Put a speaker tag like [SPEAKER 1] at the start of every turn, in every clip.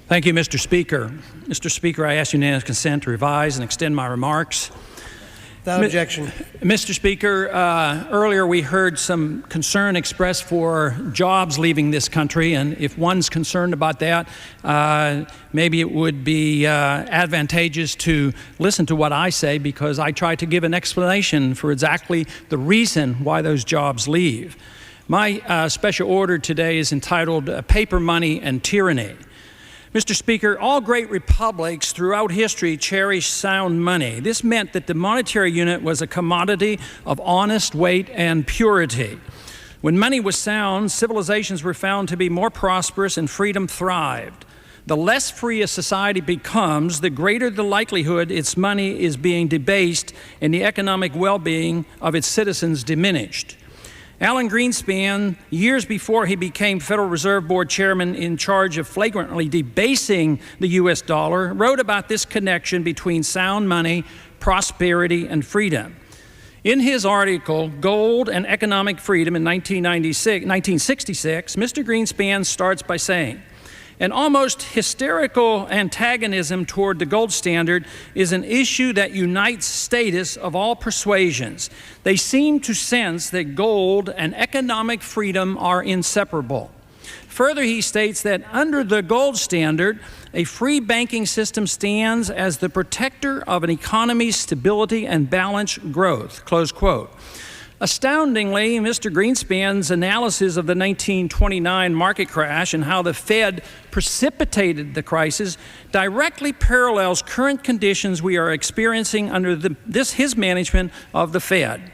[SPEAKER 1] Thank you, Mr. Speaker. Mr. Speaker, I ask unanimous consent to revise and extend my remarks.
[SPEAKER 2] Without objection.
[SPEAKER 1] Mr. Speaker, earlier we heard some concern expressed for jobs leaving this country, and if one's concerned about that, maybe it would be advantageous to listen to what I say, because I try to give an explanation for exactly the reason why those jobs leave. My special order today is entitled Paper Money and Tyranny. Mr. Speaker, all great republics throughout history cherished sound money. This meant that the monetary unit was a commodity of honest weight and purity. When money was sound, civilizations were found to be more prosperous and freedom thrived. The less free a society becomes, the greater the likelihood its money is being debased and the economic well-being of its citizens diminished. Alan Greenspan, years before he became Federal Reserve Board chairman in charge of flagrantly debasing the U.S. dollar, wrote about this connection between sound money, prosperity, and freedom. In his article, Gold and Economic Freedom in 1966, Mr. Greenspan starts by saying, "An almost hysterical antagonism toward the gold standard is an issue that unites statists of all persuasions. They seem to sense that gold and economic freedom are inseparable." Further, he states that under the gold standard, a free banking system stands as the protector of an economy's stability and balanced growth, close quote. Astoundingly, Mr. Greenspan's analysis of the 1929 market crash and how the Fed precipitated the crisis directly parallels current conditions we are experiencing under his management of the Fed.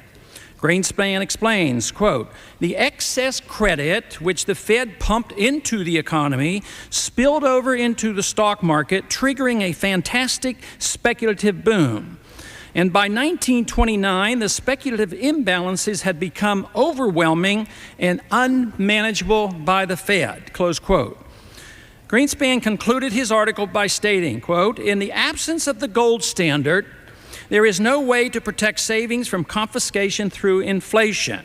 [SPEAKER 1] Greenspan explains, quote, "The excess credit which the Fed pumped into the economy spilled over into the stock market, triggering a fantastic speculative boom. And by 1929, the speculative imbalances had become overwhelming and unmanageable by the Fed," close quote. Greenspan concluded his article by stating, quote, "In the absence of the gold standard, there is no way to protect savings from confiscation through inflation."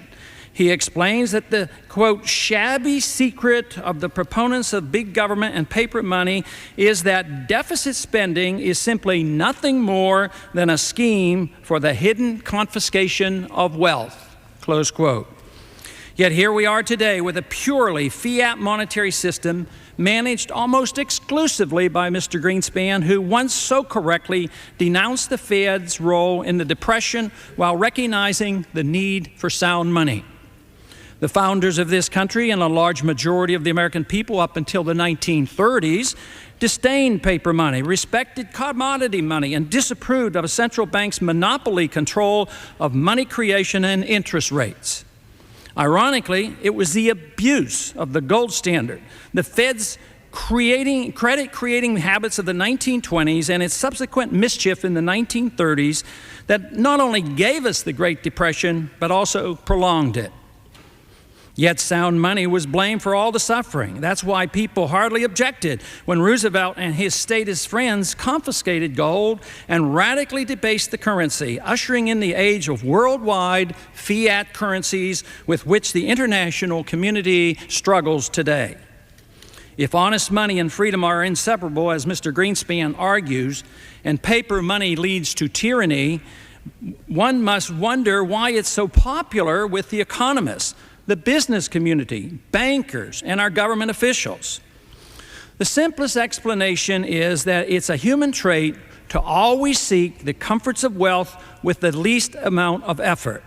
[SPEAKER 1] He explains that the, quote, "shabby secret of the proponents of big government and paper money is that deficit spending is simply nothing more than a scheme for the hidden confiscation of wealth," close quote. Yet here we are today with a purely fiat monetary system managed almost exclusively by Mr. Greenspan, who once so correctly denounced the Fed's role in the Depression while recognizing the need for sound money. The founders of this country and a large majority of the American people up until the 1930s disdained paper money, respected commodity money, and disapproved of a central bank's monopoly control of money creation and interest rates. Ironically, it was the abuse of the gold standard, the Fed's credit-creating habits of the 1920s and its subsequent mischief in the 1930s that not only gave us the Great Depression, but also prolonged it. Yet sound money was blamed for all the suffering. That's why people hardly objected when Roosevelt and his statist friends confiscated gold and radically debased the currency, ushering in the age of worldwide fiat currencies with which the international community struggles today. If honest money and freedom are inseparable, as Mr. Greenspan argues, and paper money leads to tyranny, one must wonder why it's so popular with the economists, the business community, bankers, and our government officials. The simplest explanation is that it's a human trait to always seek the comforts of wealth with the least amount of effort.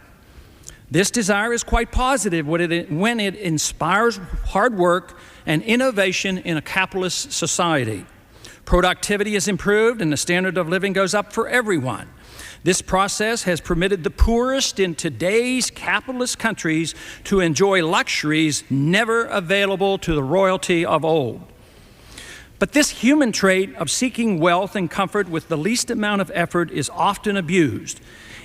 [SPEAKER 1] This desire is quite positive when it inspires hard work and innovation in a capitalist society. Productivity is improved and the standard of living goes up for everyone. This process has permitted the poorest in today's capitalist countries to enjoy luxuries never available to the royalty of old. But this human trait of seeking wealth and comfort with the least amount of effort is often abused.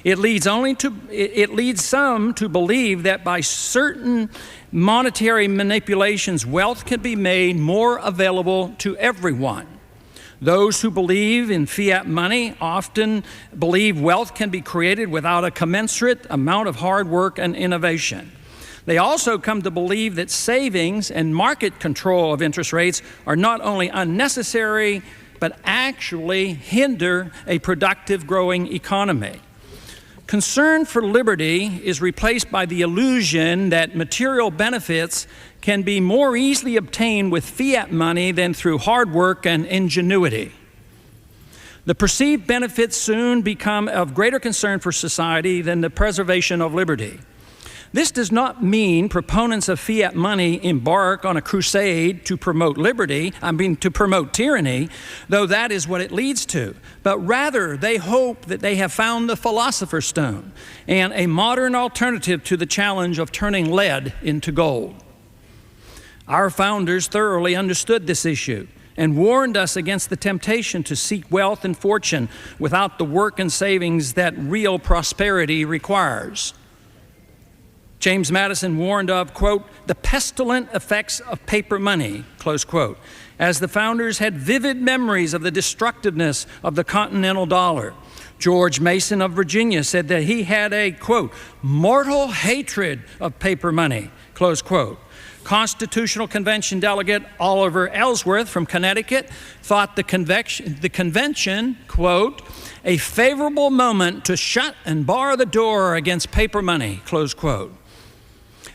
[SPEAKER 1] It leads some to believe that by certain monetary manipulations, wealth can be made more available to everyone. Those who believe in fiat money often believe wealth can be created without a commensurate amount of hard work and innovation. They also come to believe that savings and market control of interest rates are not only unnecessary, but actually hinder a productive, growing economy. Concern for liberty is replaced by the illusion that material benefits can be more easily obtained with fiat money than through hard work and ingenuity. The perceived benefits soon become of greater concern for society than the preservation of liberty. This does not mean proponents of fiat money embark on a crusade to promote to promote tyranny, though that is what it leads to. But rather, they hope that they have found the philosopher's stone and a modern alternative to the challenge of turning lead into gold. Our founders thoroughly understood this issue and warned us against the temptation to seek wealth and fortune without the work and savings that real prosperity requires. James Madison warned of, quote, the pestilent effects of paper money, close quote, as the founders had vivid memories of the destructiveness of the continental dollar. George Mason of Virginia said that he had a, quote, mortal hatred of paper money, close quote. Constitutional Convention delegate Oliver Ellsworth from Connecticut thought the convention, quote, a favorable moment to shut and bar the door against paper money, close quote.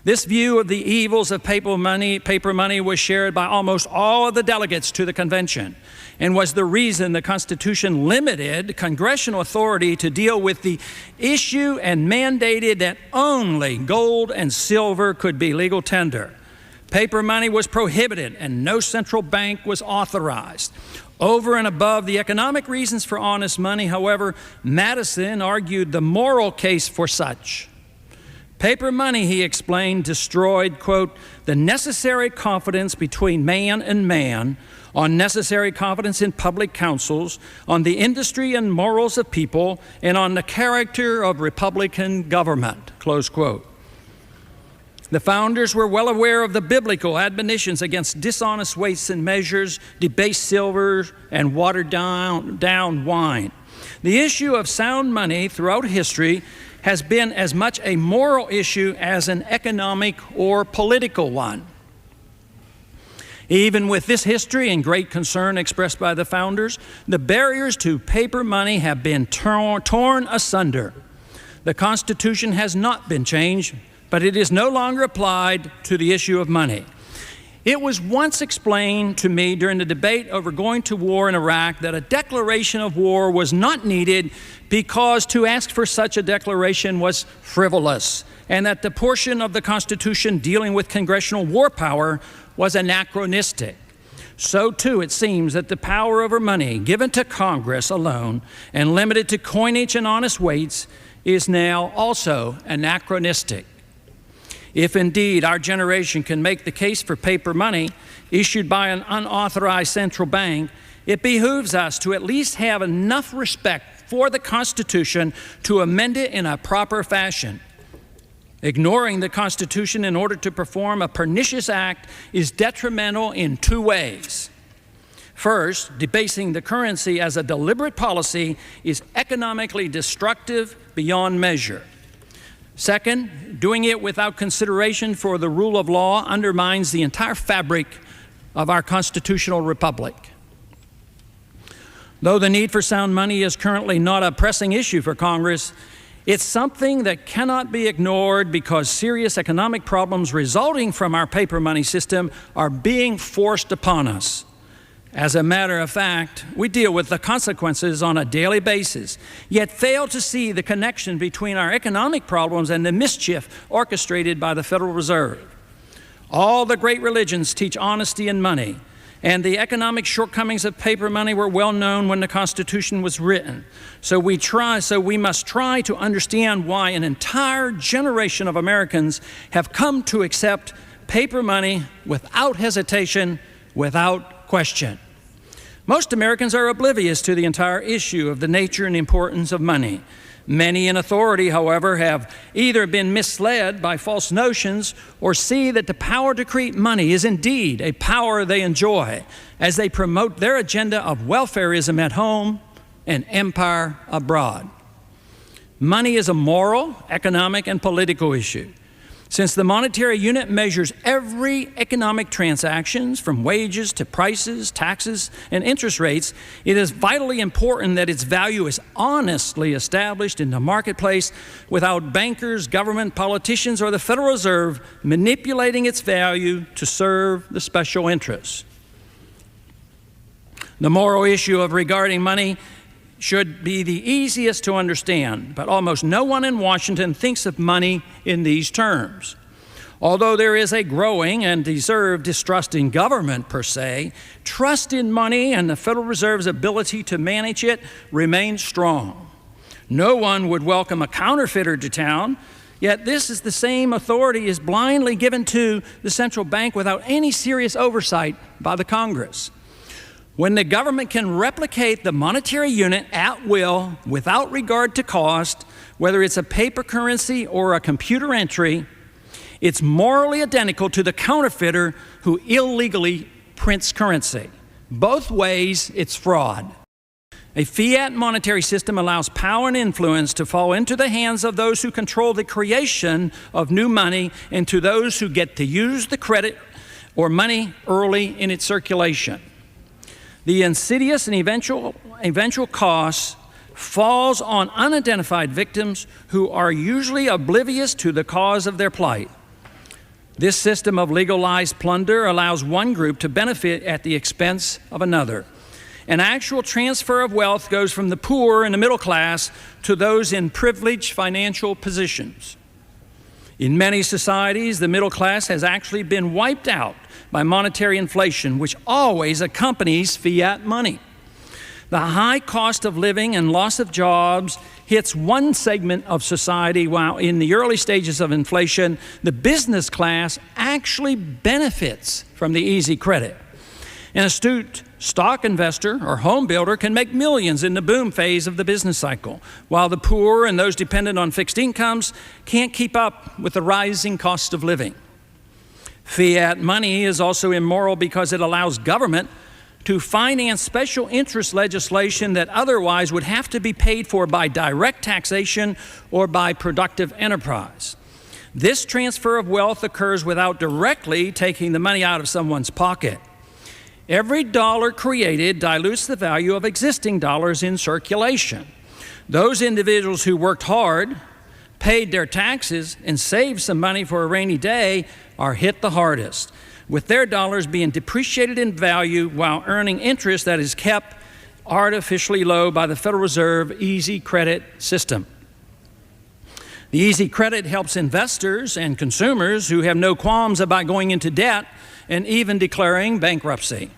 [SPEAKER 1] This view of the evils of paper money was shared by almost all of the delegates to the convention and was the reason the Constitution limited congressional authority to deal with the issue and mandated that only gold and silver could be legal tender. Paper money was prohibited and no central bank was authorized. Over and above the economic reasons for honest money, however, Madison argued the moral case for such. Paper money, he explained, destroyed, quote, the necessary confidence between man and man, on necessary confidence in public councils, on the industry and morals of people, and on the character of Republican government, close quote. The founders were well aware of the biblical admonitions against dishonest weights and measures, debased silver, and watered down wine. The issue of sound money throughout history has been as much a moral issue as an economic or political one. Even with this history and great concern expressed by the founders, the barriers to paper money have been torn asunder. The Constitution has not been changed, but it is no longer applied to the issue of money. It was once explained to me during the debate over going to war in Iraq that a declaration of war was not needed because to ask for such a declaration was frivolous, and that the portion of the Constitution dealing with congressional war power was anachronistic. So too it seems that the power over money given to Congress alone and limited to coinage and honest weights is now also anachronistic. If indeed our generation can make the case for paper money issued by an unauthorized central bank, it behooves us to at least have enough respect for the Constitution to amend it in a proper fashion. Ignoring the Constitution in order to perform a pernicious act is detrimental in two ways. First, debasing the currency as a deliberate policy is economically destructive beyond measure. Second, doing it without consideration for the rule of law undermines the entire fabric of our constitutional republic. Though the need for sound money is currently not a pressing issue for Congress, it's something that cannot be ignored because serious economic problems resulting from our paper money system are being forced upon us. As a matter of fact, we deal with the consequences on a daily basis, yet fail to see the connection between our economic problems and the mischief orchestrated by the Federal Reserve. All the great religions teach honesty in money, and the economic shortcomings of paper money were well known when the Constitution was written. So we must try to understand why an entire generation of Americans have come to accept paper money without hesitation, without question. Most Americans are oblivious to the entire issue of the nature and importance of money. Many in authority, however, have either been misled by false notions or see that the power to create money is indeed a power they enjoy as they promote their agenda of welfarism at home and empire abroad. Money is a moral, economic, and political issue. Since the monetary unit measures every economic transactions from wages to prices, taxes, and interest rates, it is vitally important that its value is honestly established in the marketplace without bankers, government, politicians, or the Federal Reserve manipulating its value to serve the special interests. The moral issue of regarding money should be the easiest to understand, but almost no one in Washington thinks of money in these terms. Although there is a growing and deserved distrust in government per se, trust in money and the Federal Reserve's ability to manage it remains strong. No one would welcome a counterfeiter to town, yet this is the same authority is blindly given to the central bank without any serious oversight by the Congress. When the government can replicate the monetary unit at will without regard to cost, whether it's a paper currency or a computer entry, it's morally identical to the counterfeiter who illegally prints currency. Both ways, it's fraud. A fiat monetary system allows power and influence to fall into the hands of those who control the creation of new money and to those who get to use the credit or money early in its circulation. The insidious and eventual cost falls on unidentified victims who are usually oblivious to the cause of their plight. This system of legalized plunder allows one group to benefit at the expense of another. An actual transfer of wealth goes from the poor and the middle class to those in privileged financial positions. In many societies, the middle class has actually been wiped out by monetary inflation, which always accompanies fiat money. The high cost of living and loss of jobs hits one segment of society, while in the early stages of inflation, the business class actually benefits from the easy credit. An astute stock investor or home builder can make millions in the boom phase of the business cycle, while the poor and those dependent on fixed incomes can't keep up with the rising cost of living. Fiat money is also immoral because it allows government to finance special interest legislation that otherwise would have to be paid for by direct taxation or by productive enterprise. This transfer of wealth occurs without directly taking the money out of someone's pocket. Every dollar created dilutes the value of existing dollars in circulation. Those individuals who worked hard, paid their taxes, and saved some money for a rainy day are hit the hardest, with their dollars being depreciated in value while earning interest that is kept artificially low by the Federal Reserve easy credit system. The easy credit helps investors and consumers who have no qualms about going into debt and even declaring bankruptcy.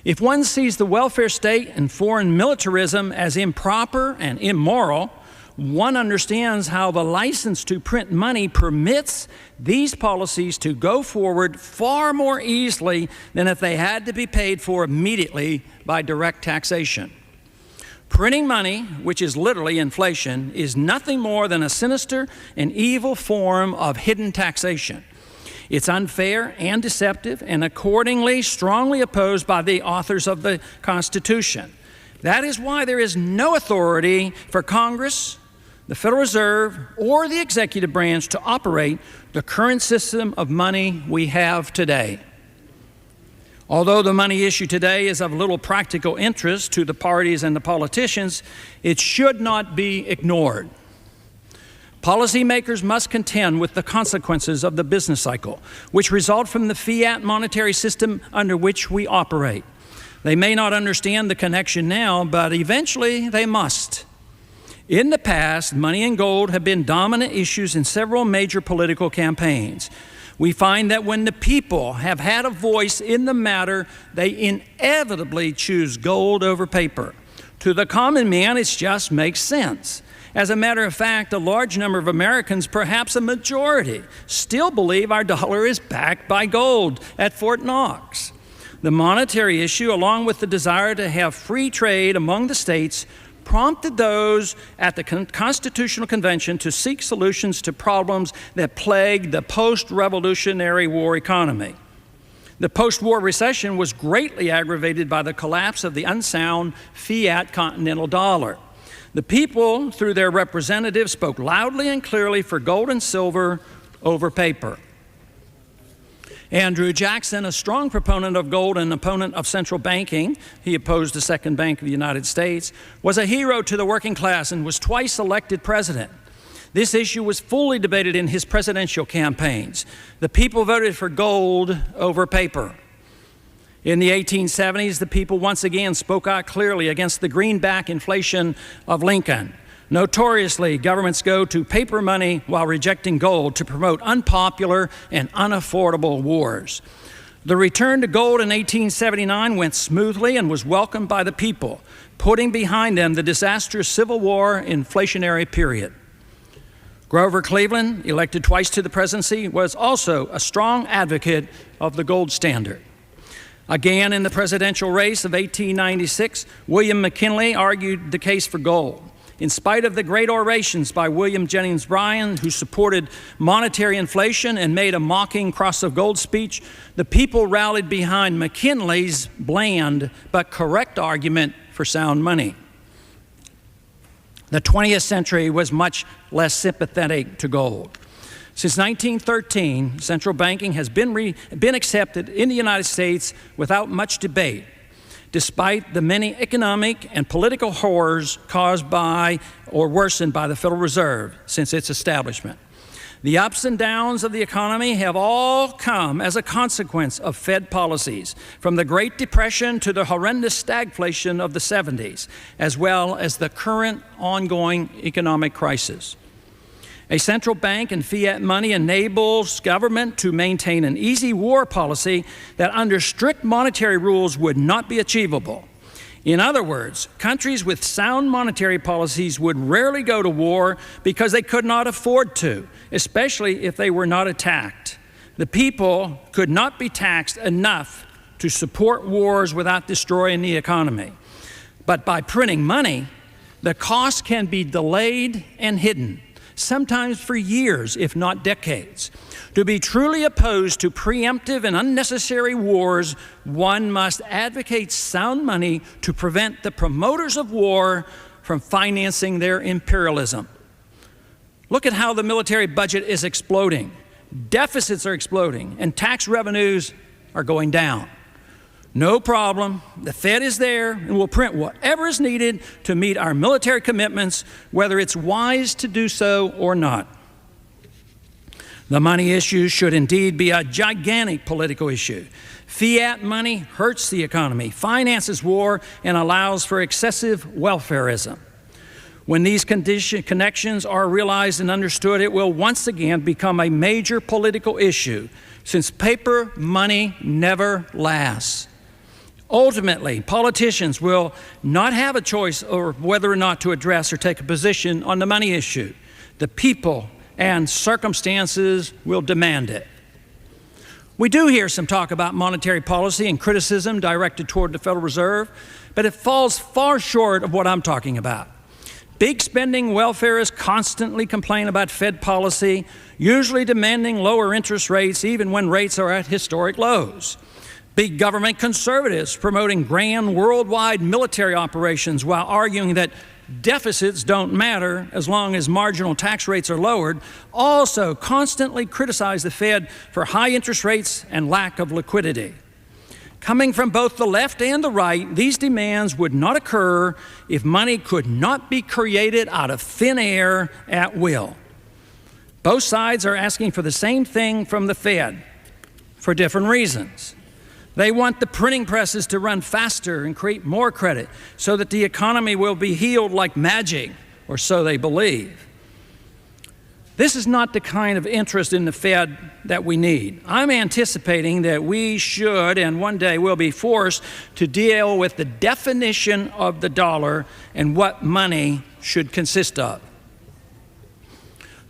[SPEAKER 1] If one sees the welfare state and foreign militarism as improper and immoral, one understands how the license to print money permits these policies to go forward far more easily than if they had to be paid for immediately by direct taxation. Printing money, which is literally inflation, is nothing more than a sinister and evil form of hidden taxation. It's unfair and deceptive, and accordingly strongly opposed by the authors of the Constitution. That is why there is no authority for Congress, the Federal Reserve, or the executive branch to operate the current system of money we have today. Although the money issue today is of little practical interest to the parties and the politicians, it should not be ignored. Policymakers must contend with the consequences of the business cycle, which result from the fiat monetary system under which we operate. They may not understand the connection now, but eventually they must. In the past, money and gold have been dominant issues in several major political campaigns. We find that when the people have had a voice in the matter, they inevitably choose gold over paper. To the common man, it just makes sense. As a matter of fact, a large number of Americans, perhaps a majority, still believe our dollar is backed by gold at Fort Knox. The monetary issue, along with the desire to have free trade among the states, prompted those at the Constitutional Convention to seek solutions to problems that plagued the post-Revolutionary War economy. The post-war recession was greatly aggravated by the collapse of the unsound fiat continental dollar. The people, through their representatives, spoke loudly and clearly for gold and silver over paper. Andrew Jackson, a strong proponent of gold and opponent of central banking, he opposed the Second Bank of the United States, was a hero to the working class and was twice elected president. This issue was fully debated in his presidential campaigns. The people voted for gold over paper. In the 1870s, the people once again spoke out clearly against the greenback inflation of Lincoln. Notoriously, governments go to paper money while rejecting gold to promote unpopular and unaffordable wars. The return to gold in 1879 went smoothly and was welcomed by the people, putting behind them the disastrous Civil War inflationary period. Grover Cleveland, elected twice to the presidency, was also a strong advocate of the gold standard. Again, in the presidential race of 1896, William McKinley argued the case for gold. In spite of the great orations by William Jennings Bryan, who supported monetary inflation and made a mocking cross of gold speech, the people rallied behind McKinley's bland but correct argument for sound money. The 20th century was much less sympathetic to gold. Since 1913, central banking has been accepted in the United States without much debate, despite the many economic and political horrors caused by or worsened by the Federal Reserve since its establishment. The ups and downs of the economy have all come as a consequence of Fed policies, from the Great Depression to the horrendous stagflation of the 70s, as well as the current ongoing economic crisis. A central bank and fiat money enables government to maintain an easy war policy that under strict monetary rules would not be achievable. In other words, countries with sound monetary policies would rarely go to war because they could not afford to, especially if they were not attacked. The people could not be taxed enough to support wars without destroying the economy. But by printing money, the cost can be delayed and hidden, sometimes for years, if not decades. To be truly opposed to preemptive and unnecessary wars, one must advocate sound money to prevent the promoters of war from financing their imperialism. Look at how the military budget is exploding. Deficits are exploding, and tax revenues are going down. No problem. The Fed is there and will print whatever is needed to meet our military commitments, whether it's wise to do so or not. The money issue should indeed be a gigantic political issue. Fiat money hurts the economy, finances war, and allows for excessive welfarism. When these connections are realized and understood, it will once again become a major political issue, since paper money never lasts. Ultimately, politicians will not have a choice over whether or not to address or take a position on the money issue. The people and circumstances will demand it. We do hear some talk about monetary policy and criticism directed toward the Federal Reserve, but it falls far short of what I'm talking about. Big spending welfarists constantly complain about Fed policy, usually demanding lower interest rates even when rates are at historic lows. Big government conservatives promoting grand worldwide military operations while arguing that deficits don't matter as long as marginal tax rates are lowered, also constantly criticize the Fed for high interest rates and lack of liquidity. Coming from both the left and the right, these demands would not occur if money could not be created out of thin air at will. Both sides are asking for the same thing from the Fed for different reasons. They want the printing presses to run faster and create more credit so that the economy will be healed like magic, or so they believe. This is not the kind of interest in the Fed that we need. I'm anticipating that we should and one day will be forced to deal with the definition of the dollar and what money should consist of.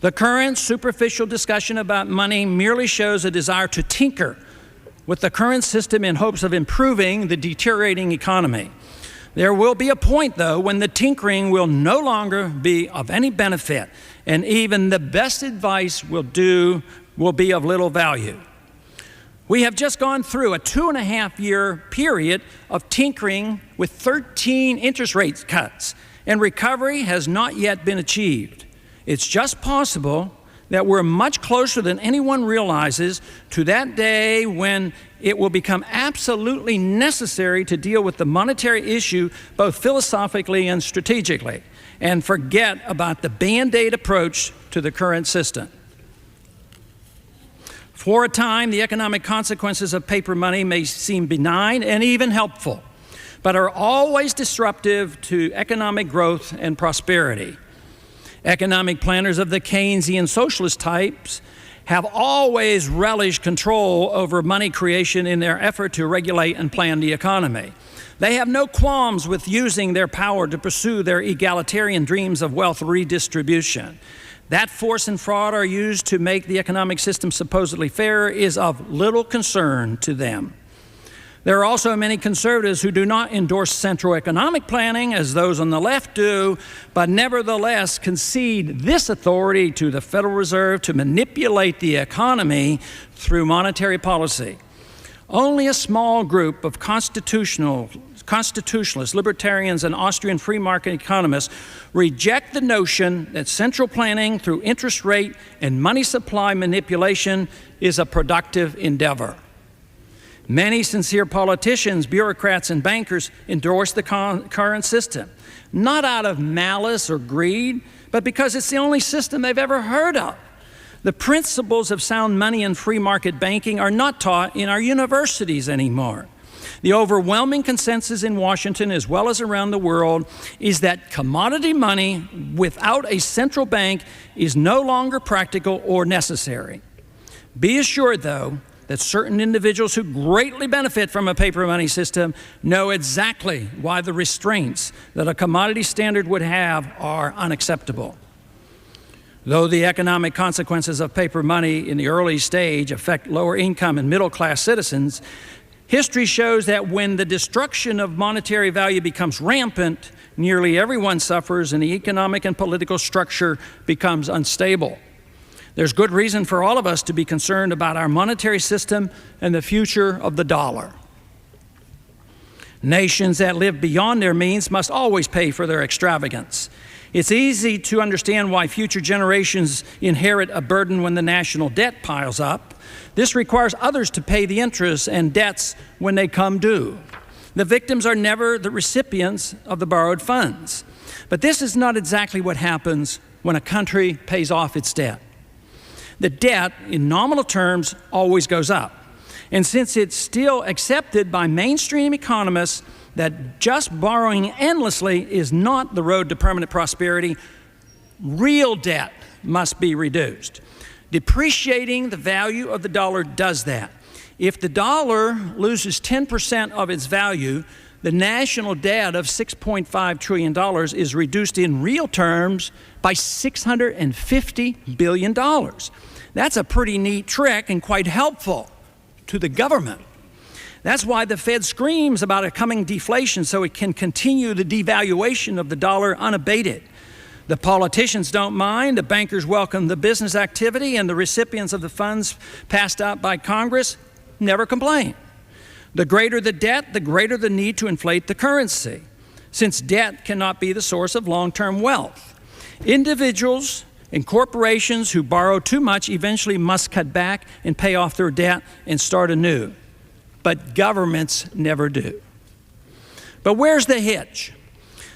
[SPEAKER 1] The current superficial discussion about money merely shows a desire to tinker with the current system in hopes of improving the deteriorating economy. There will be a point, though, when the tinkering will no longer be of any benefit, and even the best advice will be of little value. We have just gone through a 2.5-year period of tinkering with 13 interest rate cuts, and recovery has not yet been achieved. It's just possible that we're much closer than anyone realizes to that day when it will become absolutely necessary to deal with the monetary issue both philosophically and strategically, and forget about the Band-Aid approach to the current system. For a time, the economic consequences of paper money may seem benign and even helpful, but are always disruptive to economic growth and prosperity. Economic planners of the Keynesian socialist types have always relished control over money creation in their effort to regulate and plan the economy. They have no qualms with using their power to pursue their egalitarian dreams of wealth redistribution. That force and fraud are used to make the economic system supposedly fair is of little concern to them. There are also many conservatives who do not endorse central economic planning as those on the left do, but nevertheless concede this authority to the Federal Reserve to manipulate the economy through monetary policy. Only a small group of constitutionalists, libertarians, and Austrian free market economists reject the notion that central planning through interest rate and money supply manipulation is a productive endeavor. Many sincere politicians, bureaucrats, and bankers endorse the current system, not out of malice or greed, but because it's the only system they've ever heard of. The principles of sound money and free market banking are not taught in our universities anymore. The overwhelming consensus in Washington, as well as around the world, is that commodity money without a central bank is no longer practical or necessary. Be assured, though, that certain individuals who greatly benefit from a paper money system know exactly why the restraints that a commodity standard would have are unacceptable. Though the economic consequences of paper money in the early stage affect lower income and middle class citizens, history shows that when the destruction of monetary value becomes rampant, nearly everyone suffers and the economic and political structure becomes unstable. There's good reason for all of us to be concerned about our monetary system and the future of the dollar. Nations that live beyond their means must always pay for their extravagance. It's easy to understand why future generations inherit a burden when the national debt piles up. This requires others to pay the interest and debts when they come due. The victims are never the recipients of the borrowed funds. But this is not exactly what happens when a country pays off its debt. The debt, in nominal terms, always goes up. And since it's still accepted by mainstream economists that just borrowing endlessly is not the road to permanent prosperity, real debt must be reduced. Depreciating the value of the dollar does that. If the dollar loses 10% of its value, the national debt of $6.5 trillion is reduced in real terms by $650 billion. That's a pretty neat trick and quite helpful to the government. That's why the Fed screams about a coming deflation so it can continue the devaluation of the dollar unabated. The politicians don't mind, the bankers welcome the business activity, and the recipients of the funds passed out by Congress never complain. The greater the debt, the greater the need to inflate the currency, since debt cannot be the source of long-term wealth. Individuals and corporations who borrow too much eventually must cut back and pay off their debt and start anew. But governments never do. But where's the hitch?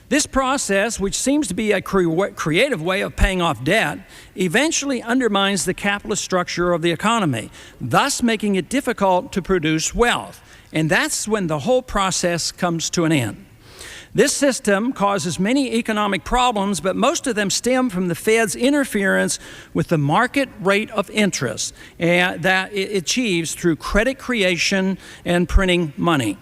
[SPEAKER 1] This process, which seems to be a creative way of paying off debt, eventually undermines the capitalist structure of the economy, thus making it difficult to produce wealth. And that's when the whole process comes to an end. This system causes many economic problems, but most of them stem from the Fed's interference with the market rate of interest that it achieves through credit creation and printing money.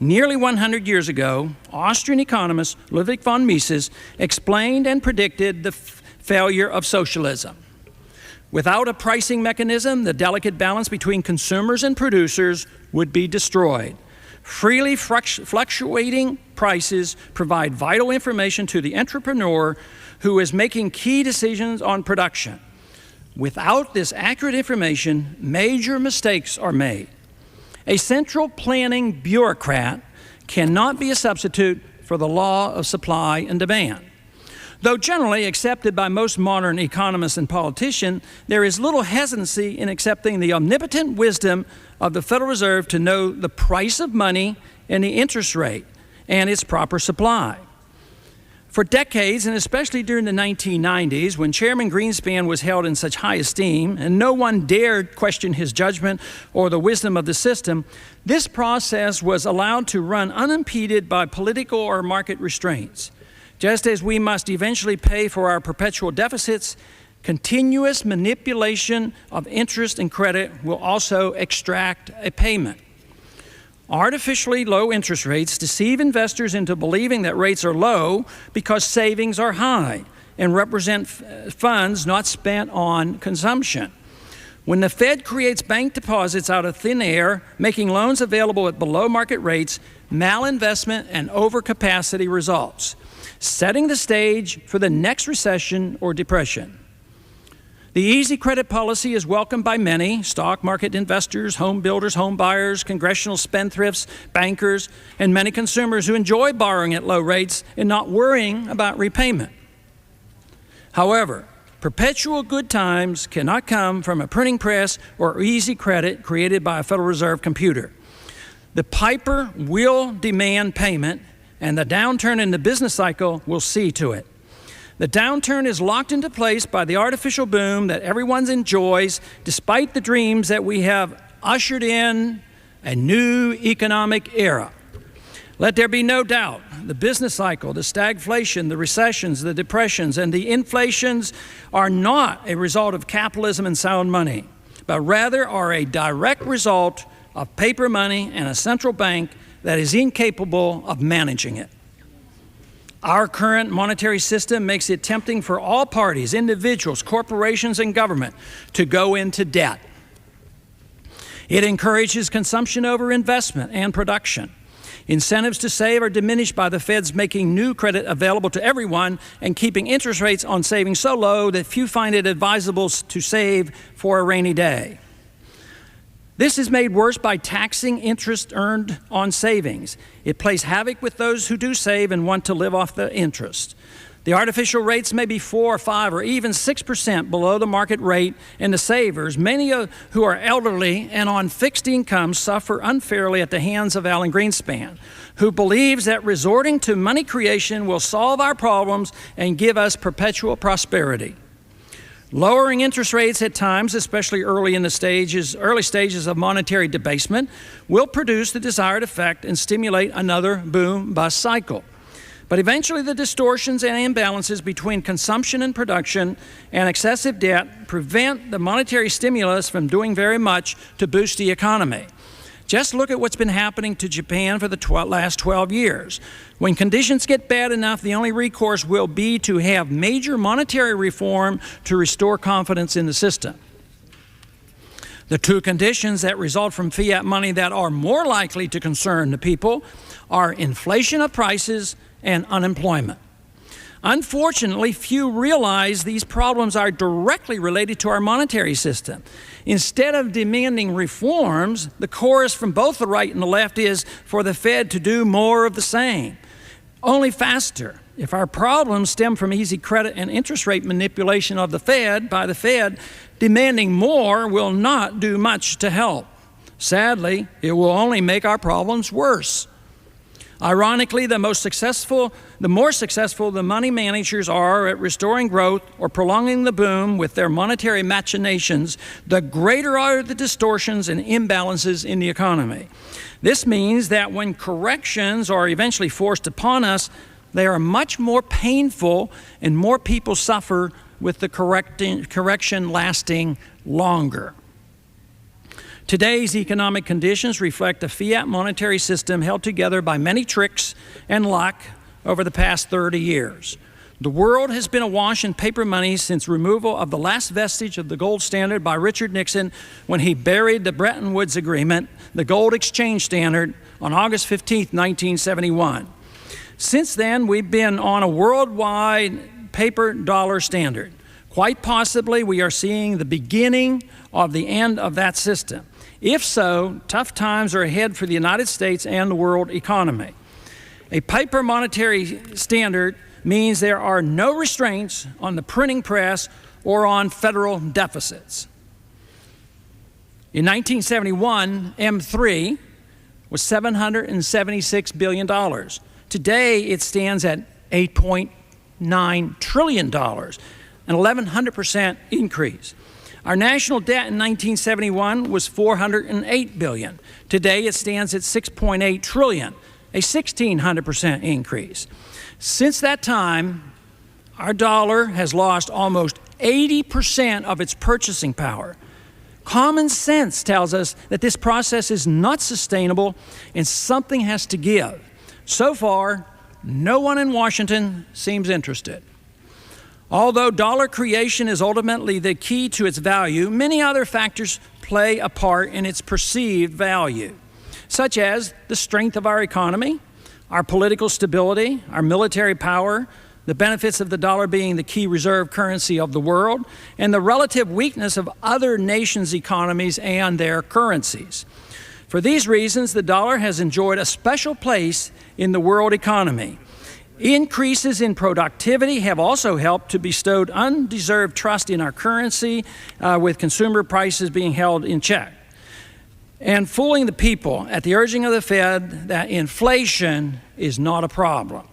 [SPEAKER 1] Nearly 100 years ago, Austrian economist Ludwig von Mises explained and predicted the failure of socialism. Without a pricing mechanism, the delicate balance between consumers and producers would be destroyed. Freely fluctuating prices provide vital information to the entrepreneur who is making key decisions on production. Without this accurate information, major mistakes are made. A central planning bureaucrat cannot be a substitute for the law of supply and demand. Though generally accepted by most modern economists and politicians, there is little hesitancy in accepting the omnipotent wisdom of the Federal Reserve to know the price of money and the interest rate and its proper supply. For decades, and especially during the 1990s, when Chairman Greenspan was held in such high esteem and no one dared question his judgment or the wisdom of the system, this process was allowed to run unimpeded by political or market restraints. Just as we must eventually pay for our perpetual deficits, continuous manipulation of interest and credit will also extract a payment. Artificially low interest rates deceive investors into believing that rates are low because savings are high and represent funds not spent on consumption. When the Fed creates bank deposits out of thin air, making loans available at below market rates, malinvestment and overcapacity results, setting the stage for the next recession or depression. The easy credit policy is welcomed by many: stock market investors, home builders, home buyers, congressional spendthrifts, bankers, and many consumers who enjoy borrowing at low rates and not worrying about repayment. However, perpetual good times cannot come from a printing press or easy credit created by a Federal Reserve computer. The piper will demand payment, and the downturn in the business cycle will see to it. The downturn is locked into place by the artificial boom that everyone enjoys, despite the dreams that we have ushered in a new economic era. Let there be no doubt, the business cycle, the stagflation, the recessions, the depressions, and the inflations are not a result of capitalism and sound money, but rather are a direct result of paper money and a central bank that is incapable of managing it. Our current monetary system makes it tempting for all parties, individuals, corporations, and government to go into debt. It encourages consumption over investment and production. Incentives to save are diminished by the Fed's making new credit available to everyone and keeping interest rates on savings so low that few find it advisable to save for a rainy day. This is made worse by taxing interest earned on savings. It plays havoc with those who do save and want to live off the interest. The artificial rates may be 4 or 5 or even 6% below the market rate, and the savers, many who are elderly and on fixed incomes, suffer unfairly at the hands of Alan Greenspan, who believes that resorting to money creation will solve our problems and give us perpetual prosperity. Lowering interest rates at times, especially early stages of monetary debasement, will produce the desired effect and stimulate another boom-bust cycle. But eventually the distortions and imbalances between consumption and production and excessive debt prevent the monetary stimulus from doing very much to boost the economy. Just look at what's been happening to Japan for the last 12 years. When conditions get bad enough, the only recourse will be to have major monetary reform to restore confidence in the system. The two conditions that result from fiat money that are more likely to concern the people are inflation of prices and unemployment. Unfortunately, few realize these problems are directly related to our monetary system. Instead of demanding reforms, the chorus from both the right and the left is for the Fed to do more of the same, only faster. If our problems stem from easy credit and interest rate manipulation of the Fed by the Fed, demanding more will not do much to help. Sadly, it will only make our problems worse. Ironically, the more successful the money managers are at restoring growth or prolonging the boom with their monetary machinations, the greater are the distortions and imbalances in the economy. This means that when corrections are eventually forced upon us, they are much more painful and more people suffer with the correction lasting longer. Today's economic conditions reflect a fiat monetary system held together by many tricks and luck over the past 30 years. The world has been awash in paper money since removal of the last vestige of the gold standard by Richard Nixon when he buried the Bretton Woods Agreement, the gold exchange standard, on August 15, 1971. Since then, we've been on a worldwide paper dollar standard. Quite possibly, we are seeing the beginning of the end of that system. If so, tough times are ahead for the United States and the world economy. A paper monetary standard means there are no restraints on the printing press or on federal deficits. In 1971, M3 was $776 billion. Today, it stands at $8.9 trillion, an 1,100% increase. Our national debt in 1971 was $408 billion. Today, it stands at $6.8 trillion, a 1,600% increase. Since that time, our dollar has lost almost 80% of its purchasing power. Common sense tells us that this process is not sustainable and something has to give. So far, no one in Washington seems interested. Although dollar creation is ultimately the key to its value, many other factors play a part in its perceived value, such as the strength of our economy, our political stability, our military power, the benefits of the dollar being the key reserve currency of the world, and the relative weakness of other nations' economies and their currencies. For these reasons, the dollar has enjoyed a special place in the world economy. Increases in productivity have also helped to bestow undeserved trust in our currency, with consumer prices being held in check. And fooling the people at the urging of the Fed that inflation is not a problem.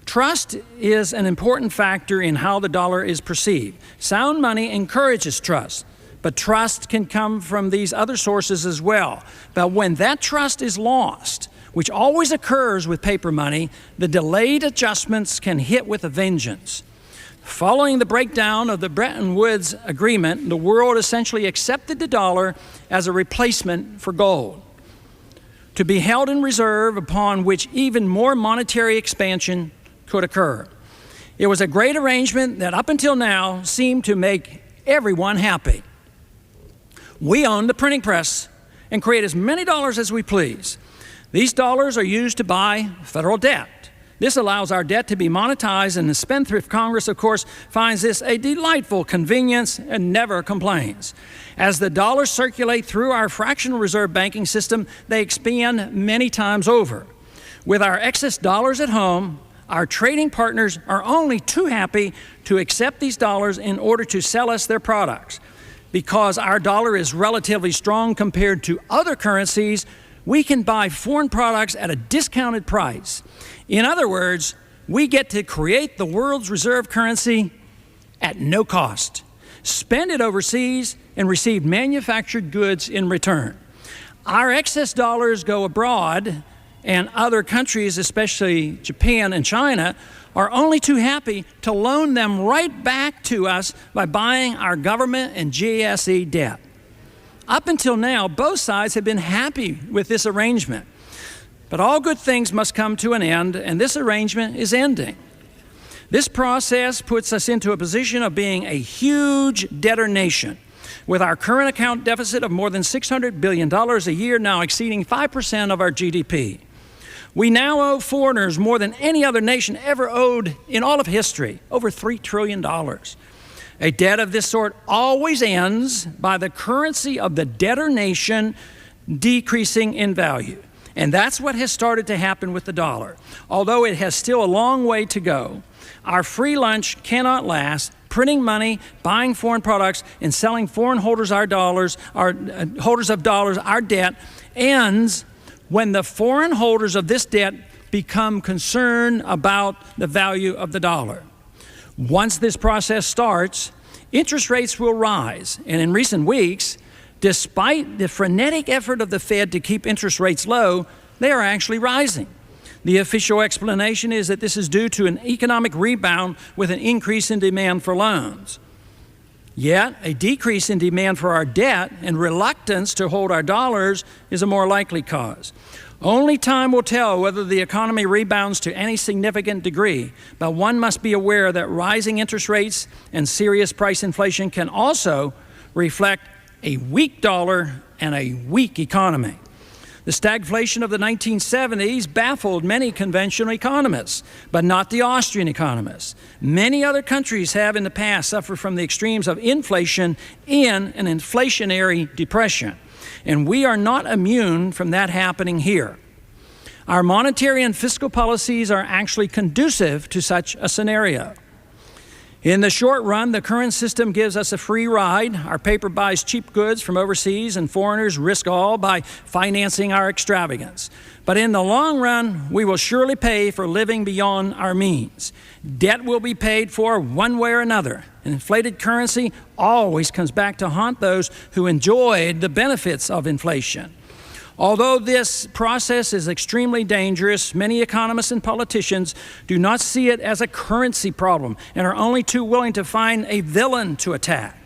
[SPEAKER 1] Trust is an important factor in how the dollar is perceived. Sound money encourages trust, but trust can come from these other sources as well. But when that trust is lost, which always occurs with paper money, the delayed adjustments can hit with a vengeance. Following the breakdown of the Bretton Woods Agreement, the world essentially accepted the dollar as a replacement for gold, to be held in reserve upon which even more monetary expansion could occur. It was a great arrangement that up until now seemed to make everyone happy. We own the printing press and create as many dollars as we please. These dollars are used to buy federal debt. This allows our debt to be monetized, and the Spendthrift Congress, of course, finds this a delightful convenience and never complains. As the dollars circulate through our fractional reserve banking system, they expand many times over. With our excess dollars at home, our trading partners are only too happy to accept these dollars in order to sell us their products. Because our dollar is relatively strong compared to other currencies, we can buy foreign products at a discounted price. In other words, we get to create the world's reserve currency at no cost, spend it overseas, and receive manufactured goods in return. Our excess dollars go abroad, and other countries, especially Japan and China, are only too happy to loan them right back to us by buying our government and GSE debt. Up until now, both sides have been happy with this arrangement. But all good things must come to an end, and this arrangement is ending. This process puts us into a position of being a huge debtor nation, with our current account deficit of more than $600 billion a year, now exceeding 5% of our GDP. We now owe foreigners more than any other nation ever owed in all of history, over $3 trillion. A debt of this sort always ends by the currency of the debtor nation decreasing in value. And that's what has started to happen with the dollar. Although it has still a long way to go, our free lunch cannot last. Printing money, buying foreign products, and selling foreign holders our dollars, holders of dollars, our debt, ends when the foreign holders of this debt become concerned about the value of the dollar. Once this process starts, interest rates will rise. And in recent weeks, despite the frenetic effort of the Fed to keep interest rates low, they are actually rising. The official explanation is that this is due to an economic rebound with an increase in demand for loans. Yet, a decrease in demand for our debt and reluctance to hold our dollars is a more likely cause. Only time will tell whether the economy rebounds to any significant degree, but one must be aware that rising interest rates and serious price inflation can also reflect a weak dollar and a weak economy. The stagflation of the 1970s baffled many conventional economists, but not the Austrian economists. Many other countries have in the past suffered from the extremes of inflation in an inflationary depression, and we are not immune from that happening here. Our monetary and fiscal policies are actually conducive to such a scenario. In the short run, the current system gives us a free ride. Our paper buys cheap goods from overseas, and foreigners risk all by financing our extravagance. But in the long run, we will surely pay for living beyond our means. Debt will be paid for one way or another. Inflated currency always comes back to haunt those who enjoyed the benefits of inflation. Although this process is extremely dangerous, many economists and politicians do not see it as a currency problem and are only too willing to find a villain to attack.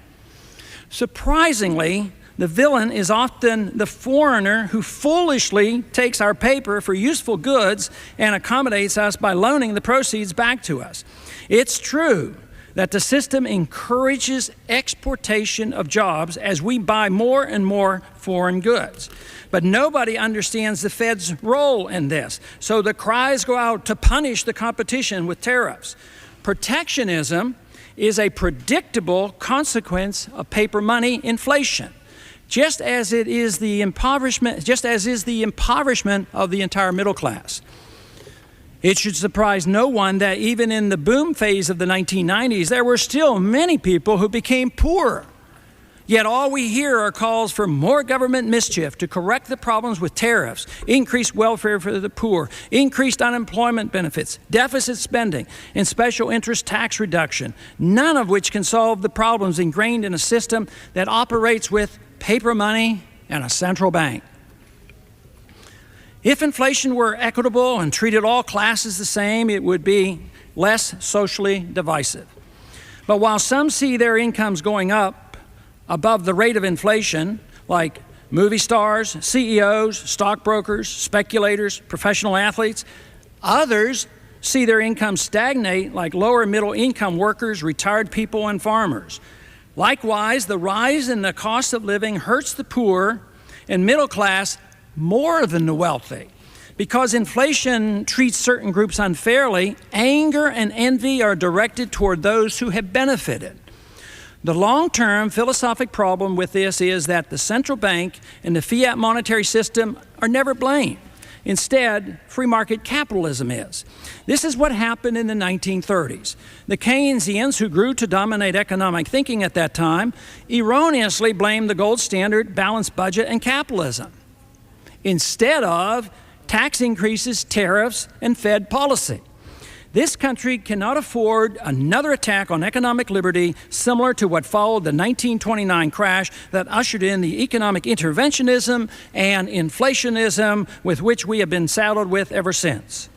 [SPEAKER 1] Surprisingly, the villain is often the foreigner who foolishly takes our paper for useful goods and accommodates us by loaning the proceeds back to us. It's true that the system encourages exportation of jobs as we buy more and more foreign goods. But nobody understands the Fed's role in this, so the cries go out to punish the competition with tariffs. Protectionism is a predictable consequence of paper money inflation, just as is the impoverishment of the entire middle class. It should surprise no one that even in the boom phase of the 1990s, there were still many people who became poorer. Yet all we hear are calls for more government mischief to correct the problems with tariffs, increased welfare for the poor, increased unemployment benefits, deficit spending, and special interest tax reduction, none of which can solve the problems ingrained in a system that operates with paper money and a central bank. If inflation were equitable and treated all classes the same, it would be less socially divisive. But while some see their incomes going up above the rate of inflation, like movie stars, CEOs, stockbrokers, speculators, professional athletes, others see their incomes stagnate, like lower middle income workers, retired people, and farmers. Likewise, the rise in the cost of living hurts the poor and middle class more than the wealthy. Because inflation treats certain groups unfairly, anger and envy are directed toward those who have benefited. The long-term philosophic problem with this is that the central bank and the fiat monetary system are never blamed. Instead, free market capitalism is. This is what happened in the 1930s. The Keynesians, who grew to dominate economic thinking at that time, erroneously blamed the gold standard, balanced budget, and capitalism, instead of tax increases, tariffs, and Fed policy. This country cannot afford another attack on economic liberty similar to what followed the 1929 crash that ushered in the economic interventionism and inflationism with which we have been saddled with ever since.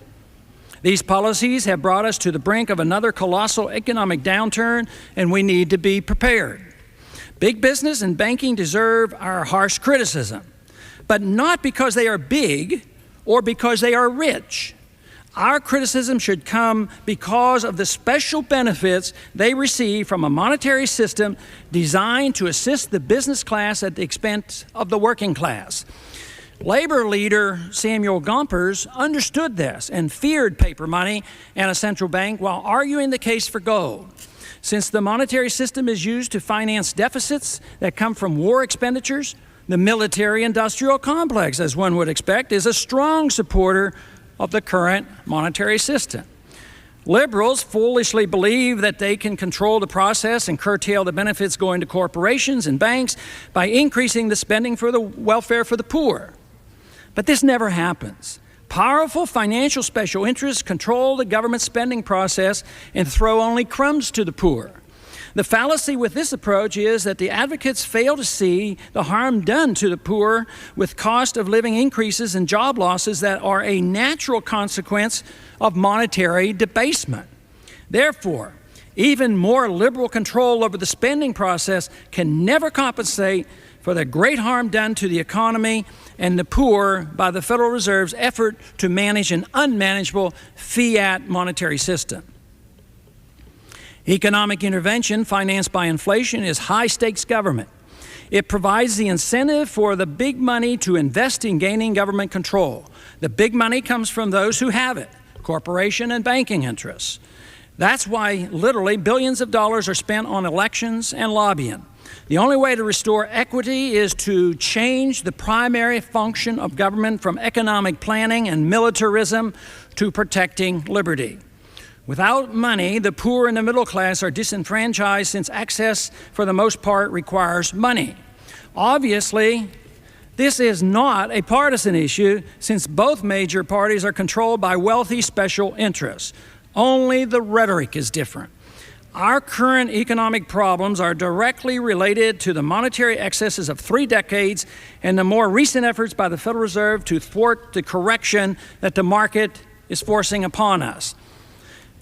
[SPEAKER 1] These policies have brought us to the brink of another colossal economic downturn, and we need to be prepared. Big business and banking deserve our harsh criticism, but not because they are big or because they are rich. Our criticism should come because of the special benefits they receive from a monetary system designed to assist the business class at the expense of the working class. Labor leader Samuel Gompers understood this and feared paper money and a central bank while arguing the case for gold. Since the monetary system is used to finance deficits that come from war expenditures, the military-industrial complex, as one would expect, is a strong supporter of the current monetary system. Liberals foolishly believe that they can control the process and curtail the benefits going to corporations and banks by increasing the spending for the welfare for the poor. But this never happens. Powerful financial special interests control the government spending process and throw only crumbs to the poor. The fallacy with this approach is that the advocates fail to see the harm done to the poor with cost of living increases and job losses that are a natural consequence of monetary debasement. Therefore, even more liberal control over the spending process can never compensate for the great harm done to the economy and the poor by the Federal Reserve's effort to manage an unmanageable fiat monetary system. Economic intervention financed by inflation is high-stakes government. It provides the incentive for the big money to invest in gaining government control. The big money comes from those who have it, corporation and banking interests. That's why literally billions of dollars are spent on elections and lobbying. The only way to restore equity is to change the primary function of government from economic planning and militarism to protecting liberty. Without money, the poor and the middle class are disenfranchised since access, for the most part, requires money. Obviously, this is not a partisan issue since both major parties are controlled by wealthy special interests. Only the rhetoric is different. Our current economic problems are directly related to the monetary excesses of 3 decades and the more recent efforts by the Federal Reserve to thwart the correction that the market is forcing upon us.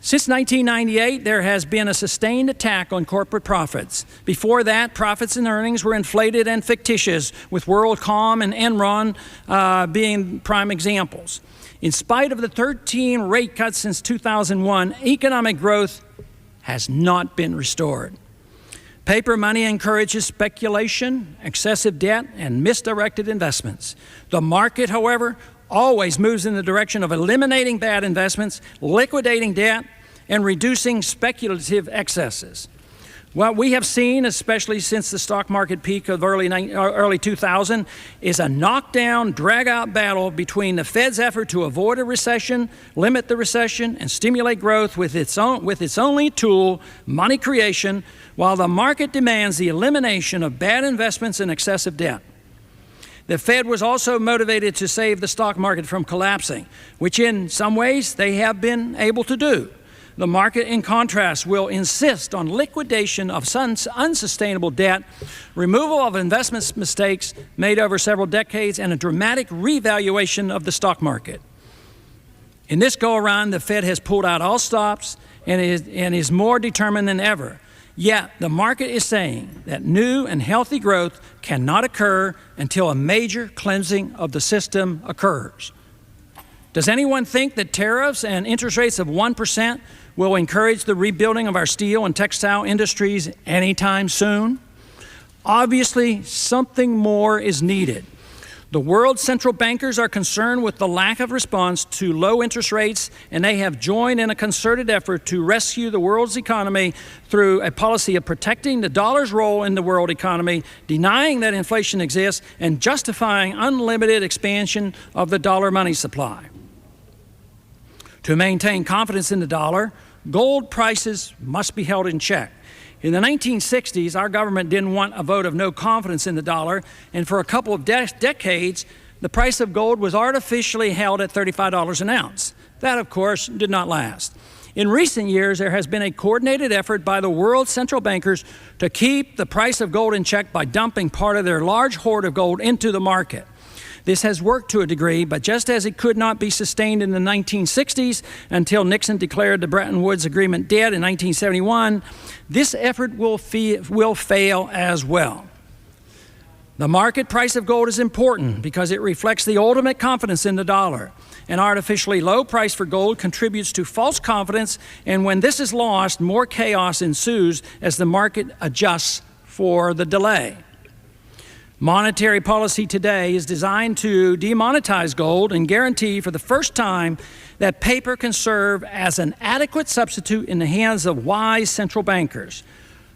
[SPEAKER 1] Since 1998, there has been a sustained attack on corporate profits. Before that, profits and earnings were inflated and fictitious, with WorldCom and Enron being prime examples. In spite of the 13 rate cuts since 2001, economic growth has not been restored. Paper money encourages speculation, excessive debt, and misdirected investments. The market, however, always moves in the direction of eliminating bad investments, liquidating debt, and reducing speculative excesses. What we have seen, especially since the stock market peak of early 2000, is a knockdown, drag-out battle between the Fed's effort to avoid a recession, limit the recession, and stimulate growth with its only tool, money creation, while the market demands the elimination of bad investments and excessive debt. The Fed was also motivated to save the stock market from collapsing, which in some ways they have been able to do. The market, in contrast, will insist on liquidation of unsustainable debt, removal of investment mistakes made over several decades, and a dramatic revaluation of the stock market. In this go-around, the Fed has pulled out all stops and is more determined than ever. Yet, the market is saying that new and healthy growth cannot occur until a major cleansing of the system occurs. Does anyone think that tariffs and interest rates of 1% will encourage the rebuilding of our steel and textile industries anytime soon? Obviously, something more is needed. The world's central bankers are concerned with the lack of response to low interest rates, and they have joined in a concerted effort to rescue the world's economy through a policy of protecting the dollar's role in the world economy, denying that inflation exists, and justifying unlimited expansion of the dollar money supply. To maintain confidence in the dollar, gold prices must be held in check. In the 1960s, our government didn't want a vote of no confidence in the dollar, and for a couple of decades, the price of gold was artificially held at $35 an ounce. That, of course, did not last. In recent years, there has been a coordinated effort by the world's central bankers to keep the price of gold in check by dumping part of their large hoard of gold into the market. This has worked to a degree, but just as it could not be sustained in the 1960s until Nixon declared the Bretton Woods Agreement dead in 1971, this effort will fail as well. The market price of gold is important because it reflects the ultimate confidence in the dollar. An artificially low price for gold contributes to false confidence, and when this is lost, more chaos ensues as the market adjusts for the delay. Monetary policy today is designed to demonetize gold and guarantee for the first time that paper can serve as an adequate substitute in the hands of wise central bankers.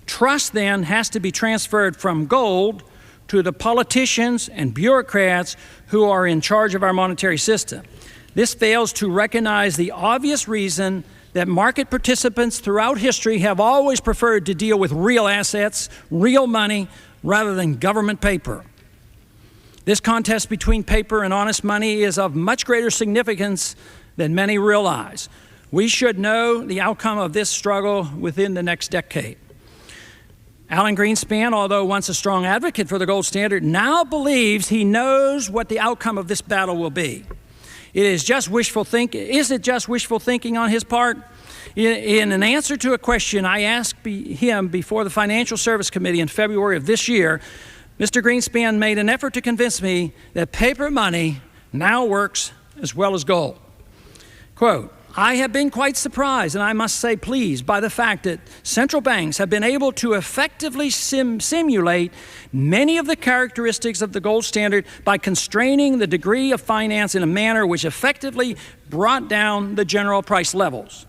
[SPEAKER 1] Trust then has to be transferred from gold to the politicians and bureaucrats who are in charge of our monetary system. This fails to recognize the obvious reason that market participants throughout history have always preferred to deal with real assets, real money, rather than government paper. This contest between paper and honest money is of much greater significance than many realize. We should know the outcome of this struggle within the next decade. Alan Greenspan, although once a strong advocate for the gold standard, now believes he knows what the outcome of this battle will be. Is it just wishful thinking on his part? In an answer to a question I asked him before the Financial Service Committee in February of this year, Mr. Greenspan made an effort to convince me that paper money now works as well as gold. Quote, I have been quite surprised, and I must say pleased, by the fact that central banks have been able to effectively simulate many of the characteristics of the gold standard by constraining the degree of finance in a manner which effectively brought down the general price levels.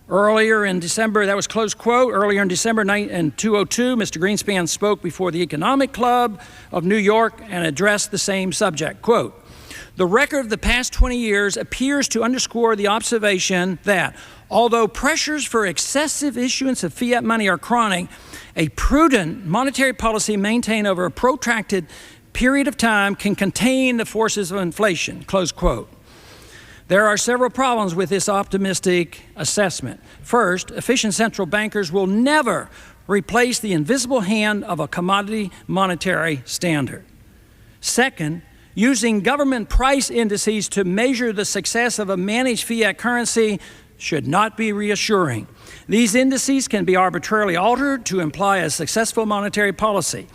[SPEAKER 1] Earlier in December, that was close quote, earlier in December in 2002, Mr. Greenspan spoke before the Economic Club of New York and addressed the same subject. Quote, "The record of the past 20 years appears to underscore the observation that, although pressures for excessive issuance of fiat money are chronic, a prudent monetary policy maintained over a protracted period of time can contain the forces of inflation," close quote. There are several problems with this optimistic assessment. First, efficient central bankers will never replace the invisible hand of a commodity monetary standard. Second, using government price indices to measure the success of a managed fiat currency should not be reassuring. These indices can be arbitrarily altered to imply a successful monetary policy.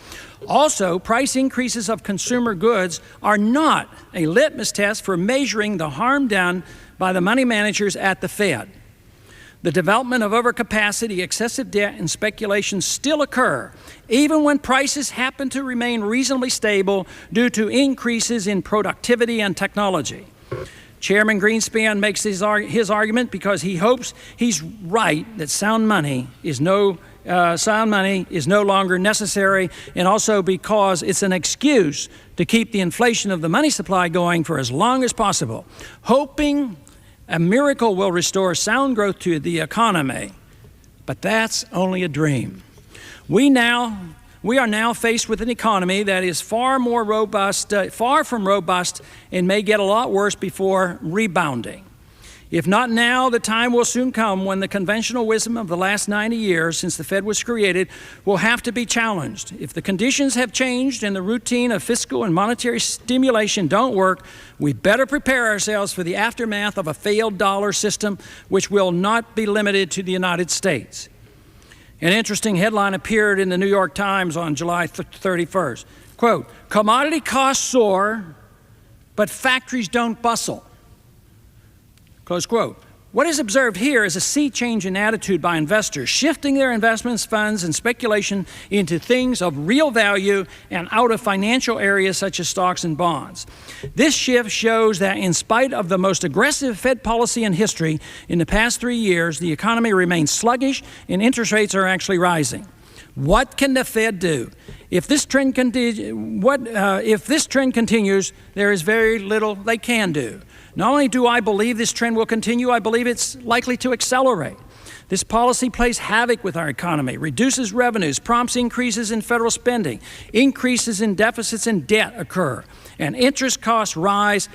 [SPEAKER 1] Also, price increases of consumer goods are not a litmus test for measuring the harm done by the money managers at the Fed. The development of overcapacity, excessive debt, and speculation still occur, even when prices happen to remain reasonably stable due to increases in productivity and technology. Chairman Greenspan makes his argument because he hopes he's right that sound money is no longer necessary, and also because it's an excuse to keep the inflation of the money supply going for as long as possible, hoping a miracle will restore sound growth to the economy. But that's only a dream. We are now faced with an economy that is far from robust, and may get a lot worse before rebounding. If not now, the time will soon come when the conventional wisdom of the last 90 years since the Fed was created will have to be challenged. If the conditions have changed and the routine of fiscal and monetary stimulation don't work, we better prepare ourselves for the aftermath of a failed dollar system, which will not be limited to the United States. An interesting headline appeared in the New York Times on July 31st. Quote, "Commodity costs soar, but factories don't bustle." Close quote. What is observed here is a sea change in attitude by investors, shifting their investments, funds, and speculation into things of real value and out of financial areas such as stocks and bonds. This shift shows that in spite of the most aggressive Fed policy in history, in the past 3 years, the economy remains sluggish and interest rates are actually rising. What can the Fed do? If this trend continues, there is very little they can do. Not only do I believe this trend will continue, I believe it's likely to accelerate. This policy plays havoc with our economy, reduces revenues, prompts increases in federal spending, increases in deficits and debt occur, and interest costs rise,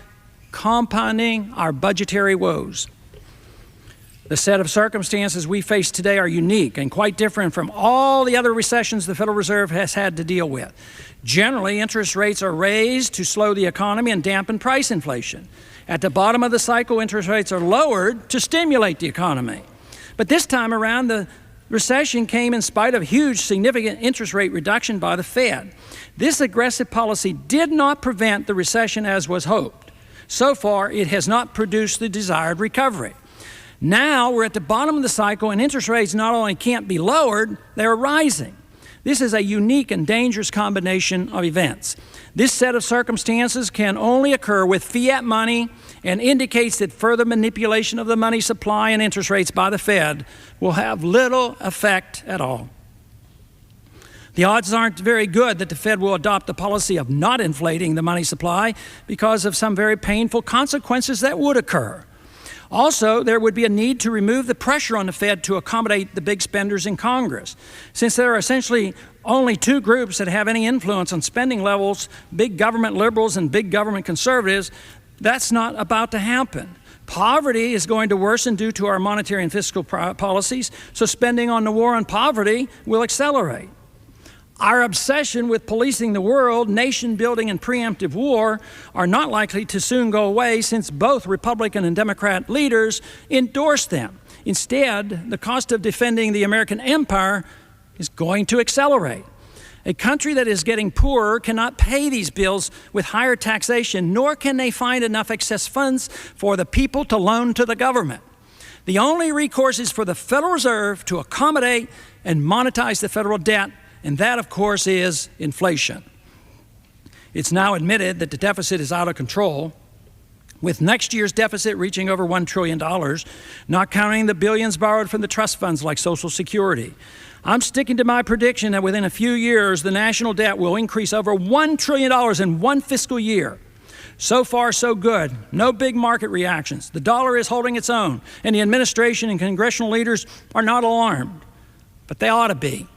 [SPEAKER 1] compounding our budgetary woes. The set of circumstances we face today are unique and quite different from all the other recessions the Federal Reserve has had to deal with. Generally, interest rates are raised to slow the economy and dampen price inflation. At the bottom of the cycle, interest rates are lowered to stimulate the economy. But this time around, the recession came in spite of huge, significant interest rate reduction by the Fed. This aggressive policy did not prevent the recession as was hoped. So far, it has not produced the desired recovery. Now we're at the bottom of the cycle, and interest rates not only can't be lowered, they're rising. This is a unique and dangerous combination of events. This set of circumstances can only occur with fiat money and indicates that further manipulation of the money supply and interest rates by the Fed will have little effect at all. The odds aren't very good that the Fed will adopt the policy of not inflating the money supply because of some very painful consequences that would occur. Also, there would be a need to remove the pressure on the Fed to accommodate the big spenders in Congress. Since there are essentially only two groups that have any influence on spending levels, big government liberals and big government conservatives, that's not about to happen. Poverty is going to worsen due to our monetary and fiscal policies, so spending on the war on poverty will accelerate. Our obsession with policing the world, nation building, and preemptive war are not likely to soon go away since both Republican and Democrat leaders endorse them. Instead, the cost of defending the American empire is going to accelerate. A country that is getting poorer cannot pay these bills with higher taxation, nor can they find enough excess funds for the people to loan to the government. The only recourse is for the Federal Reserve to accommodate and monetize the federal debt, and that, of course, is inflation. It's now admitted that the deficit is out of control, with next year's deficit reaching over $1 trillion, not counting the billions borrowed from the trust funds like Social Security. I'm sticking to my prediction that within a few years, the national debt will increase over $1 trillion in one fiscal year. So far, so good. No big market reactions. The dollar is holding its own, and the administration and congressional leaders are not alarmed, but they ought to be.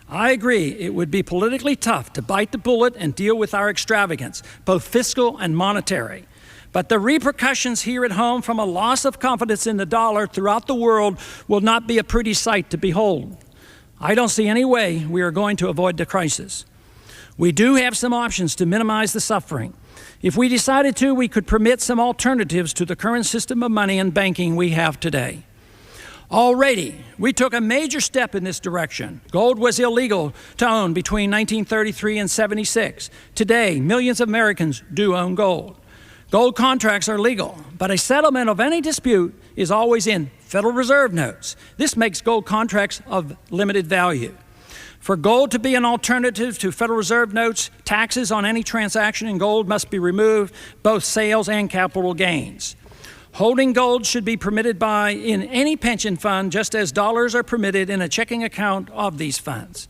[SPEAKER 1] I agree it would be politically tough to bite the bullet and deal with our extravagance, both fiscal and monetary. But the repercussions here at home from a loss of confidence in the dollar throughout the world will not be a pretty sight to behold. I don't see any way we are going to avoid the crisis. We do have some options to minimize the suffering. If we decided to, we could permit some alternatives to the current system of money and banking we have today. Already, we took a major step in this direction. Gold was illegal to own between 1933 and 76. Today, millions of Americans do own gold. Gold contracts are legal, but a settlement of any dispute is always in Federal Reserve notes. This makes gold contracts of limited value. For gold to be an alternative to Federal Reserve notes, taxes on any transaction in gold must be removed, both sales and capital gains. Holding gold should be permitted in any pension fund, just as dollars are permitted in a checking account of these funds.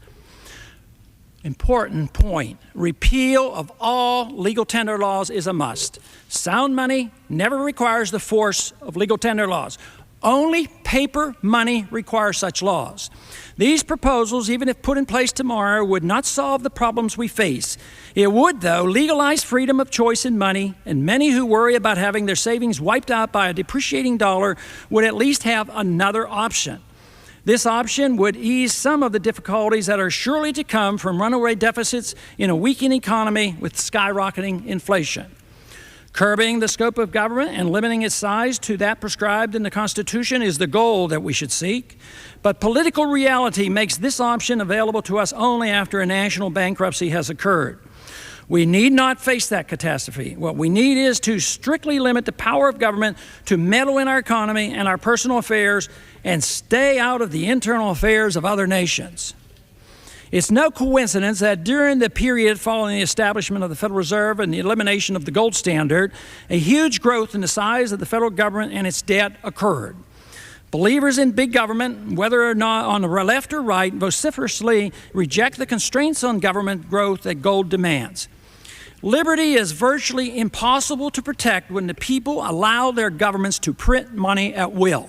[SPEAKER 1] Important point, repeal of all legal tender laws is a must. Sound money never requires the force of legal tender laws. Only paper money requires such laws. These proposals, even if put in place tomorrow, would not solve the problems we face. It would, though, legalize freedom of choice in money, and many who worry about having their savings wiped out by a depreciating dollar would at least have another option. This option would ease some of the difficulties that are surely to come from runaway deficits in a weakened economy with skyrocketing inflation. Curbing the scope of government and limiting its size to that prescribed in the Constitution is the goal that we should seek. But political reality makes this option available to us only after a national bankruptcy has occurred. We need not face that catastrophe. What we need is to strictly limit the power of government to meddle in our economy and our personal affairs and stay out of the internal affairs of other nations. It's no coincidence that during the period following the establishment of the Federal Reserve and the elimination of the gold standard, a huge growth in the size of the federal government and its debt occurred. Believers in big government, whether or not on the left or right, vociferously reject the constraints on government growth that gold demands. Liberty is virtually impossible to protect when the people allow their governments to print money at will.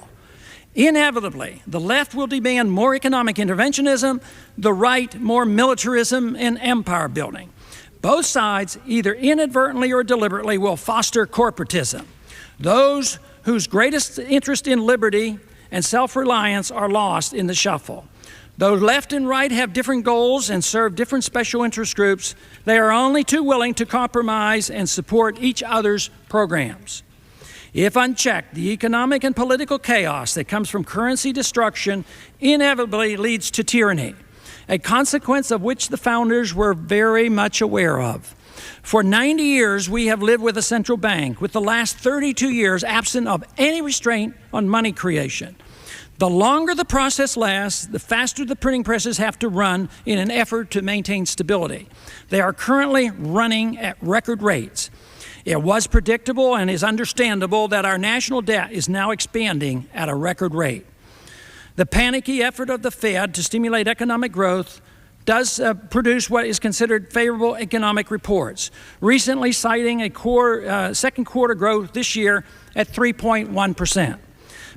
[SPEAKER 1] Inevitably, the left will demand more economic interventionism, the right more militarism and empire building. Both sides, either inadvertently or deliberately, will foster corporatism. Those whose greatest interest in liberty and self-reliance are lost in the shuffle. Though left and right have different goals and serve different special interest groups, they are only too willing to compromise and support each other's programs. If unchecked, the economic and political chaos that comes from currency destruction inevitably leads to tyranny, a consequence of which the founders were very much aware of. For 90 years, we have lived with a central bank, with the last 32 years absent of any restraint on money creation. The longer the process lasts, the faster the printing presses have to run in an effort to maintain stability. They are currently running at record rates. It was predictable and is understandable that our national debt is now expanding at a record rate. The panicky effort of the Fed to stimulate economic growth does produce what is considered favorable economic reports, recently citing a second quarter growth this year at 3.1%.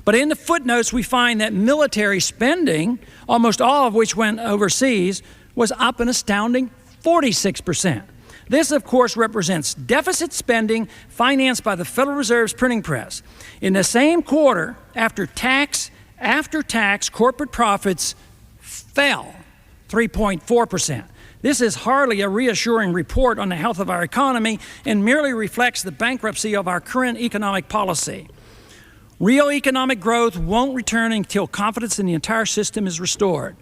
[SPEAKER 1] But in the footnotes, we find that military spending, almost all of which went overseas, was up an astounding 46%. This, of course, represents deficit spending financed by the Federal Reserve's printing press. In the same quarter, after tax, corporate profits fell 3.4%. This is hardly a reassuring report on the health of our economy and merely reflects the bankruptcy of our current economic policy. Real economic growth won't return until confidence in the entire system is restored.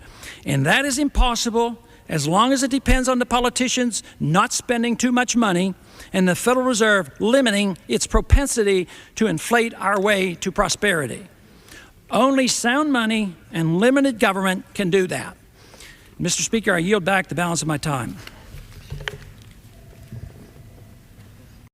[SPEAKER 1] And that is impossible as long as it depends on the politicians not spending too much money and the Federal Reserve limiting its propensity to inflate our way to prosperity. Only sound money and limited government can do that. Mr. Speaker, I yield back the balance of my time.